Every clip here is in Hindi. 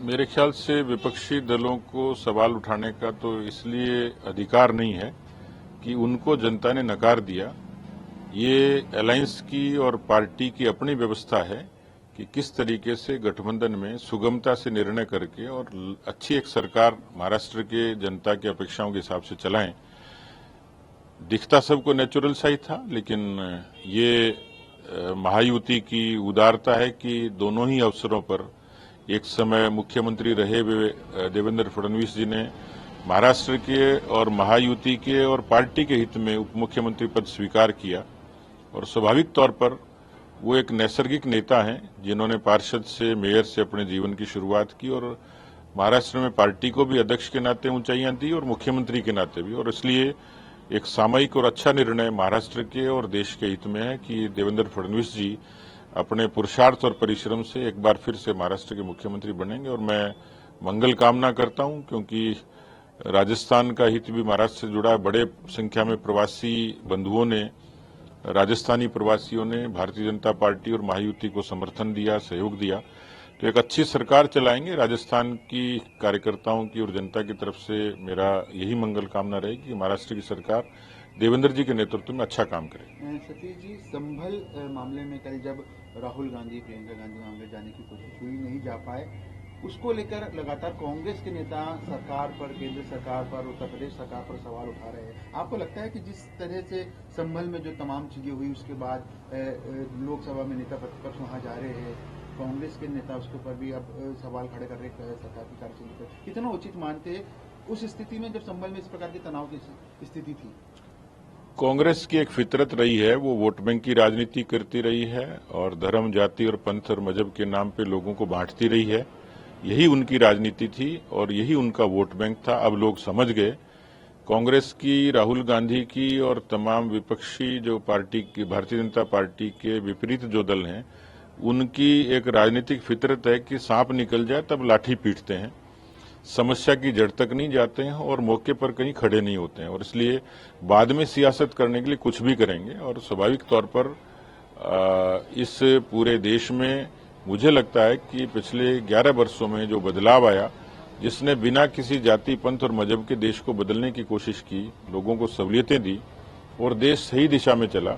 मेरे ख्याल से विपक्षी दलों को सवाल उठाने का तो इसलिए अधिकार नहीं है कि उनको जनता ने नकार दिया। ये अलायंस की और पार्टी की अपनी व्यवस्था है कि किस तरीके से गठबंधन में सुगमता से निर्णय करके और अच्छी एक सरकार महाराष्ट्र के जनता की अपेक्षाओं के हिसाब से चलाएं। दिखता सबको नेचुरल सा ही था, लेकिन ये महायुति की उदारता है कि दोनों ही अवसरों पर एक समय मुख्यमंत्री रहे हुए देवेंद्र फडणवीस जी ने महाराष्ट्र के और महायुति के और पार्टी के हित में उप मुख्यमंत्री पद स्वीकार किया। और स्वाभाविक तौर पर वो एक नैसर्गिक नेता हैं जिन्होंने पार्षद से, मेयर से अपने जीवन की शुरुआत की और महाराष्ट्र में पार्टी को भी अध्यक्ष के नाते ऊंचाइयां दी और मुख्यमंत्री के नाते भी। और इसलिए एक सामयिक और अच्छा निर्णय महाराष्ट्र के और देश के हित में है कि देवेंद्र फडणवीस जी अपने पुरुषार्थ और परिश्रम से एक बार फिर से महाराष्ट्र के मुख्यमंत्री बनेंगे। और मैं मंगल कामना करता हूं, क्योंकि राजस्थान का हित भी महाराष्ट्र से जुड़ा है। बड़े संख्या में प्रवासी बंधुओं ने, राजस्थानी प्रवासियों ने भारतीय जनता पार्टी और महायुति को समर्थन दिया, सहयोग दिया। तो एक अच्छी सरकार चलाएंगे। राजस्थान की कार्यकर्ताओं की और जनता की तरफ से मेरा यही मंगल कामना रहेगी कि महाराष्ट्र की सरकार देवेंद्र जी के नेतृत्व में अच्छा काम करे। सतीश जी, संभल मामले में कल जब राहुल गांधी, प्रियंका गांधी मामले जाने की कोशिश हुई, नहीं जा पाए, उसको लेकर लगातार कांग्रेस के नेता सरकार पर, केंद्र सरकार पर, उत्तर प्रदेश सरकार पर सवाल उठा रहे हैं। आपको लगता है कि जिस तरह से संभल में जो तमाम चीजें हुई उसके बाद लोकसभा में नेता प्रतिपक्ष वहां जा रहे हैं, कांग्रेस के नेता उसके ऊपर भी अब सवाल खड़े कर रहे हैं सरकार की कार्यशैली पर, कितना उचित मानते हैं उस स्थिति में जब संभल में इस प्रकार के तनाव की स्थिति थी? कांग्रेस की एक फितरत रही है, वो वोट बैंक की राजनीति करती रही है और धर्म, जाति और पंथ और मजहब के नाम पे लोगों को बांटती रही है। यही उनकी राजनीति थी और यही उनका वोट बैंक था। अब लोग समझ गए कांग्रेस की, राहुल गांधी की और तमाम विपक्षी जो पार्टी की, भारतीय जनता पार्टी के विपरीत जो दल हैं, उनकी एक राजनीतिक फितरत है कि सांप निकल जाए तब लाठी पीटते हैं, समस्या की जड़ तक नहीं जाते हैं और मौके पर कहीं खड़े नहीं होते हैं। और इसलिए बाद में सियासत करने के लिए कुछ भी करेंगे। और स्वाभाविक तौर पर इस पूरे देश में मुझे लगता है कि पिछले 11 वर्षों में जो बदलाव आया, जिसने बिना किसी जाति, पंथ और मजहब के देश को बदलने की कोशिश की, लोगों को सहूलियतें दी और देश सही दिशा में चला,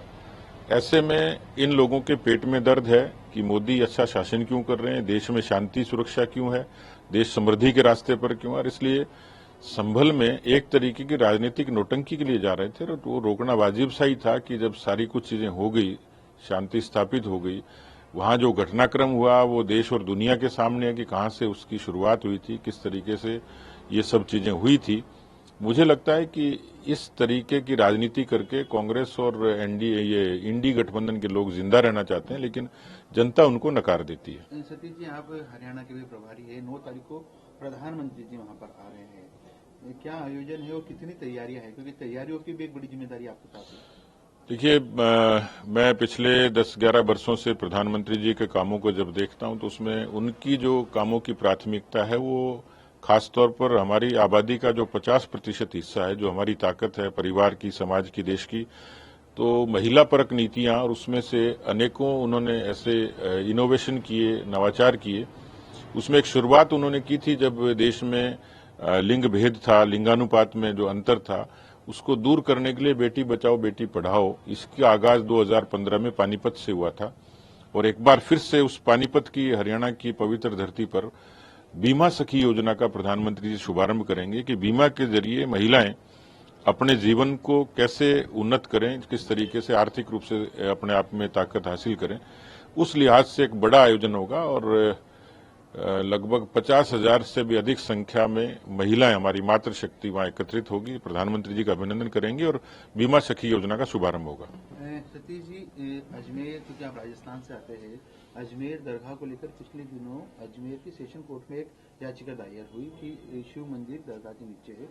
ऐसे में इन लोगों के पेट में दर्द है कि मोदी अच्छा शासन क्यों कर रहे हैं, देश में शांति सुरक्षा क्यों है, देश समृद्धि के रास्ते पर क्यों है। और इसलिए संभल में एक तरीके की राजनीतिक नोटंकी के लिए जा रहे थे और वो रोकना वाजिब सा ही था कि जब सारी कुछ चीजें हो गई, शांति स्थापित हो गई, वहां जो घटनाक्रम हुआ वो देश और दुनिया के सामने है कि कहां से उसकी शुरुआत हुई थी, किस तरीके से ये सब चीजें हुई थी। मुझे लगता है कि इस तरीके की राजनीति करके कांग्रेस और एनडीए, ये इंडी गठबंधन के लोग जिंदा रहना चाहते हैं, लेकिन जनता उनको नकार देती है। सतीश जी, आप हरियाणा के भी प्रभारी है, 9 तारीख को प्रधानमंत्री जी वहां पर आ रहे हैं, क्या आयोजन है और कितनी तैयारियां हैं, क्योंकि तैयारियों की भी एक बड़ी जिम्मेदारी आपके साथ है? देखिए, मैं पिछले 10-11 वर्षों से प्रधानमंत्री जी के कामों को जब देखता हूं तो उसमें उनकी जो कामों की प्राथमिकता है वो खासतौर पर हमारी आबादी का जो 50% हिस्सा है, जो हमारी ताकत है परिवार की, समाज की, देश की, तो महिला परक नीतियां, और उसमें से अनेकों उन्होंने ऐसे इनोवेशन किए, नवाचार किए। उसमें एक शुरुआत उन्होंने की थी जब देश में लिंग भेद था, लिंगानुपात में जो अंतर था, उसको दूर करने के लिए बेटी बचाओ बेटी पढ़ाओ, इसका आगाज 2015 में पानीपत से हुआ था। और एक बार फिर से उस पानीपत की, हरियाणा की पवित्र धरती पर बीमा सखी योजना का प्रधानमंत्री जी शुभारंभ करेंगे कि बीमा के जरिए महिलाएं अपने जीवन को कैसे उन्नत करें, किस तरीके से आर्थिक रूप से अपने आप में ताकत हासिल करें। उस लिहाज से एक बड़ा आयोजन होगा और लगभग 50,000 से भी अधिक संख्या में महिलाएं, हमारी मातृशक्ति वहां एकत्रित होगी, प्रधानमंत्री जी का अभिनंदन करेंगे और बीमा सखी योजना का शुभारंभ होगा। सतीश जी, अजमेर, क्योंकि आप राजस्थान से आते हैं, अजमेर दरगाह को लेकर पिछले दिनों अजमेर की सेशन कोर्ट में एक याचिका दायर हुई कि शिव मंदिर दरगाह के नीचे है,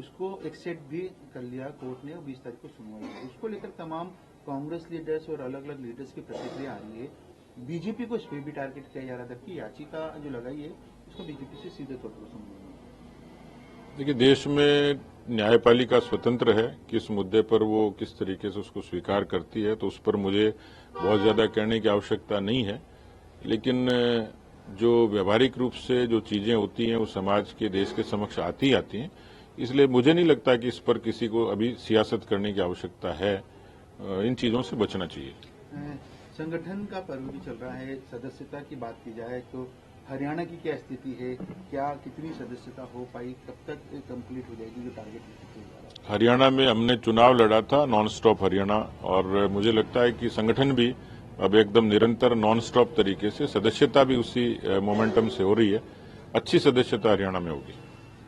उसको एक्सेप्ट भी कर लिया कोर्ट ने और 20 तारीख को सुनवाई हुई। उसको लेकर तमाम कांग्रेस लीडर्स और अलग अलग लीडर्स की प्रतिक्रिया आ रही है। बीजेपी को इस पर भी टारगेट किया जा रहा था कि याचिका जो लगाई है उसको बीजेपी से सीधे तौर पर सुनवाई। देखिए, देश में न्यायपालिका स्वतंत्र है, किस मुद्दे पर वो किस तरीके से उसको स्वीकार करती है, तो उस पर मुझे बहुत ज्यादा कहने की आवश्यकता नहीं है। लेकिन जो व्यवहारिक रूप से जो चीजें होती हैं वो समाज के देश के समक्ष आती हैं। इसलिए मुझे नहीं लगता कि इस पर किसी को अभी सियासत करने की आवश्यकता है। इन चीजों से बचना चाहिए। संगठन का पर्व भी चल रहा है। सदस्यता की बात की जाए तो हरियाणा की क्या स्थिति है, क्या कितनी सदस्यता हो पाई, कब तक कंप्लीट हो जाएगी जो टारगेट? हरियाणा में हमने चुनाव लड़ा था नॉन स्टॉप हरियाणा, और मुझे लगता है कि संगठन भी अब एकदम निरंतर नॉन स्टॉप तरीके से, सदस्यता भी उसी मोमेंटम से हो रही है। अच्छी सदस्यता हरियाणा में होगी।